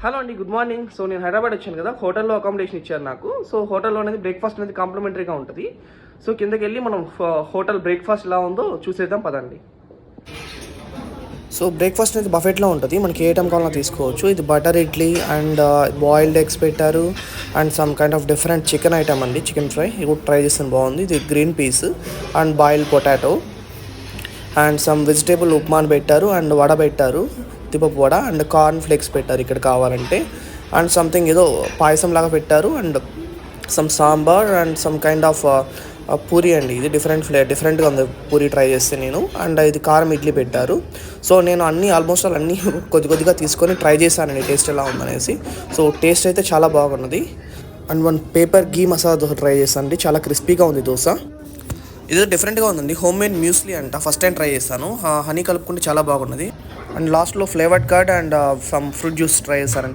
Hello అండి, good morning. So నేను హైదరాబాద్ వచ్చాను కదా, హోటల్లో అకామిడేషన్ ఇచ్చారు నాకు. సో హోటల్లో అనేది బ్రేక్ఫాస్ట్ అనేది కాంప్లిమెంటరీగా ఉంటుంది. సో కిందకి వెళ్ళి మనం హోటల్ బ్రేక్ఫాస్ట్ ఎలా ఉందో చూసేద్దాం పదండి. సో బ్రేక్ఫాస్ట్ అనేది బఫెట్లో ఉంటుంది, మనకి ఏ ఐటమ్ కావాలన్నా తీసుకోవచ్చు. ఇది butter idli and boiled eggs పెట్టారు and some kind of different chicken item అండి, చికెన్ ఫ్రై. ఇది కూడా ట్రై చేస్తాను, బాగుంది. ఇది green peas and boiled potato and some vegetable ఉప్మాన్ పెట్టారు అండ్ వడ పెట్టారు, తిపప్పు వడ అండ్ కార్న్ ఫ్లేక్స్ పెట్టారు ఇక్కడ కావాలంటే. అండ్ సంథింగ్ ఏదో పాయసం లాగా పెట్టారు and some sambar and some kind of puri అండి. ఇది డిఫరెంట్గా ఉంది పూరి ట్రై చేస్తే నేను. అండ్ ఇది కారం ఇడ్లీ పెట్టారు. సో నేను ఆల్మోస్ట్ అన్నీ కొద్దిగా తీసుకొని ట్రై చేశానండి, టేస్ట్ ఎలా ఉందనేసి. సో టేస్ట్ అయితే చాలా బాగున్నది. And one paper ghee masala dosa try చేశానండి, చాలా క్రిస్పీగా ఉంది దోశ. ఇది డిఫరెంట్గా ఉందండి, హోమ్ మేడ్ మ్యూస్లీ అంట, ఫస్ట్ టైం ట్రై చేశాను. హనీ కలుపుకుంటే చాలా బాగున్నది. అండ్ లాస్ట్లో flavoured curd and some fruit juice try చేశానండి.